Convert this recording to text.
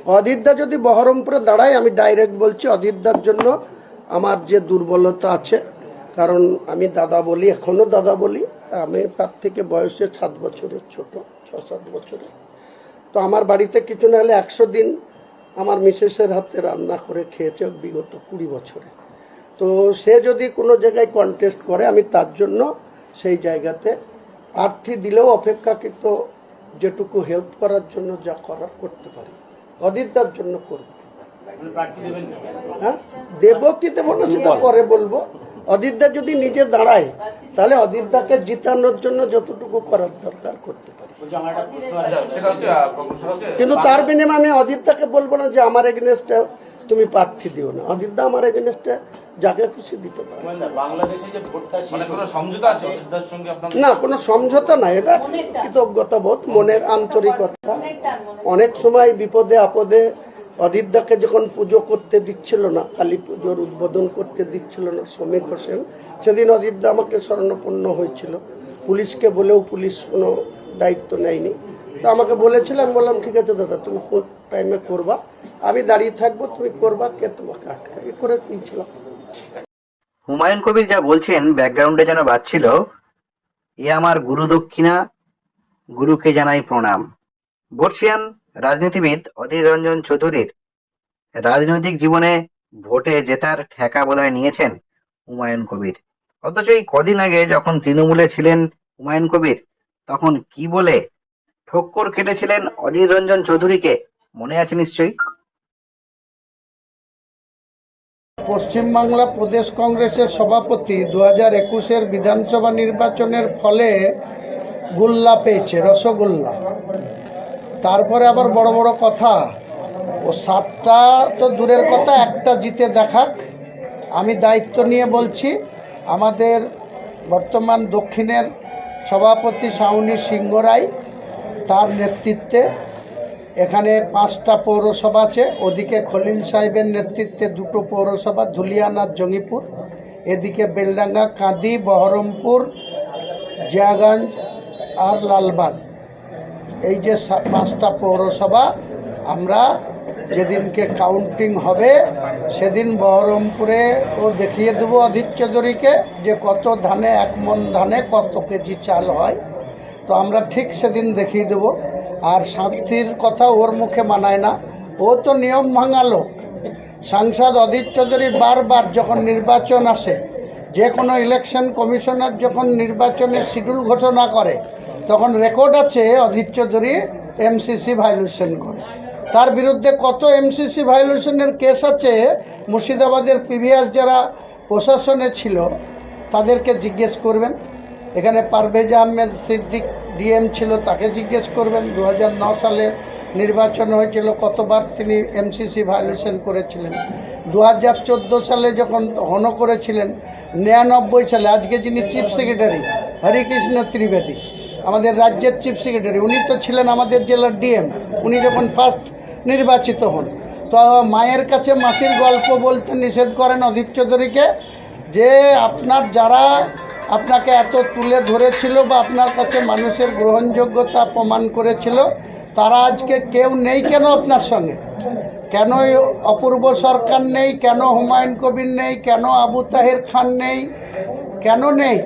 অদিতদা যদি বহরমপুরে দাঁড়ায়, আমি ডাইরেক্ট বলছি অদিতদার জন্য আমার যে দুর্বলতা আছে, কারণ আমি দাদা বলি, এখনো দাদা বলি, আমি তার থেকে বয়সে 7 বছরের ছোট, 6-7 বছরের। তো আমার বাড়িতে কিছু না হলে 100 দিন আমার মিসেসের হাতে রান্না করে খেয়েছে বিগত 20 বছরে। তো সে যদি কোনো জায়গায় কন্টেস্ট করে, আমি তার জন্য সেই জায়গাতে প্রার্থী দিলেও অপেক্ষাকৃত যেটুকু হেল্প করার জন্য যা করার করতে পারি, অদিতদার জন্য করব। হ্যাঁ, দেব কি দেব না সেটা পরে বলবো। অদিতদা যদি নিজে দাঁড়ায়, তাহলে অদিতদাকে জিতানোর জন্য যতটুকু করার দরকার করতে পারি, কিন্তু তার বিনিময়ে আমি অদিতদাকে বলবো না যে আমার এগেনস্টে তুমি প্রার্থী দিও না। অদিতদা আমার এগেনস্টে যাকে খুশি দিতে পারে। না, কোনো সমঝোতা নাই, এটা কৃতজ্ঞতা বোধ, মনের আন্তরিকতা। অনেক সময় বিপদে আপদে অদিতদাকে যখন পুজো করতে দিচ্ছিল না, কালী পুজোর উদ্বোধন করতে দিচ্ছিল না সমীর হোসেন, সেদিন অদিতদা আমাকে শরণাপন্ন হয়েছিল। পুলিশকে বলেও পুলিশ কোনো দায়িত্ব নেয়নি। তো আমাকে বলেছিল, আমি বললাম ঠিক আছে দাদা, তুমি কোন টাইমে করবা, আমি দাঁড়িয়ে থাকবো, তুমি করবা, কে তোমাকে আটকাবে, করে দিয়েছিলাম। হুমায়ুন কবির যা বলছেন ব্যাকগ্রাউন্ডে যেন বাজছিল, এ আমার গুরু দক্ষিণা, গুরুকে জানাই প্রণাম। বর্ষিয়ান রাজনীতিবিদ অধীর রঞ্জন চৌধুরীর রাজনৈতিক জীবনে ভোটে জেতার ঠেকা বোধহয় নিয়েছেন হুমায়ুন কবির। অথচ এই কদিন আগে যখন তৃণমূলে ছিলেন হুমায়ুন কবির, তখন কি বলে ঠক্কর কেটেছিলেন অধীর রঞ্জন চৌধুরীকে, মনে আছে নিশ্চয়ই। পশ্চিমবাংলা প্রদেশ কংগ্রেসের সভাপতি 2021-এর বিধানসভা নির্বাচনের ফলে গোল্লা পেয়েছে, রসগোল্লা। তারপরে আবার বড় বড় কথা, ও 7টা তো দূরের কথা, একটা জিতে দেখাক। আমি দায়িত্ব নিয়ে বলছি, আমাদের বর্তমান দক্ষিণের সভাপতি শাওনি সিংহ রায়, তার নেতৃত্বে এখানে 5টা পৌরসভা আছে, ওদিকে খলিল সাহেবের নেতৃত্বে 2টো পৌরসভা, ধুলিয়ান আর জঙ্গিপুর, এদিকে বেলডাঙ্গা, কাঁদি, বহরমপুর, জিয়াগঞ্জ আর লালবাগ, এই যে 5টা পৌরসভা। আমরা যেদিনকে কাউন্টিং হবে সেদিন বহরমপুরে ও দেখিয়ে দেবো অধীর চৌধুরীকে যে কত ধানে, 1 মণ ধানে কত কেজি চাল হয়। তো আমরা ঠিক সেদিন দেখিয়ে দেবো। আর শান্তির কথা ওর মুখে মানায় না, ও তো নিয়ম ভাঙা লোক। সাংসদ অধীর চৌধুরী বারবার যখন নির্বাচন আসে, যে কোনো ইলেকশন কমিশনার যখন নির্বাচনের শিডিউল ঘোষণা করে, তখন রেকর্ড আছে অধীর চৌধুরী এমসিসি ভায়োলেশন করে। তার বিরুদ্ধে কত এমসিসি ভায়োলেশনের কেস আছে, মুর্শিদাবাদের প্রিভিয়াস যারা প্রশাসনে ছিল তাদেরকে জিজ্ঞেস করবেন। এখানে পারভেজ আহমেদ সিদ্দিক ডিএম ছিল, তাকে জিজ্ঞেস করবেন। 2009 সালের নির্বাচন হয়েছিল, কতবার তিনি এমসিসি ভায়োলেশন করেছিলেন। 2014 সালে যখন হন করেছিলেন, 99 সালে, আজকে যিনি চিফ সেক্রেটারি হরিকৃষ্ণ ত্রিবেদী, আমাদের রাজ্যের চিফ সেক্রেটারি, উনি তো ছিলেন আমাদের জেলার ডিএম। উনি যখন ফার্স্ট নির্বাচিত হন, তো মায়ের কাছে মাসির গল্প বলতে নিষেধ করেন অধীর চৌধুরীকে, যে আপনার যারা আপনাকে এত তুলে ধরেছিল বা আপনার কাছে মানুষের গ্রহণযোগ্যতা প্রমাণ করেছিল, তারা আজকে কেউ নেই কেন আপনার সঙ্গে? কেন অপূর্ব সরকার নেই, কেন হুমায়ুন কবির নেই, কেন আবু তাহের খান নেই, কেন নেই?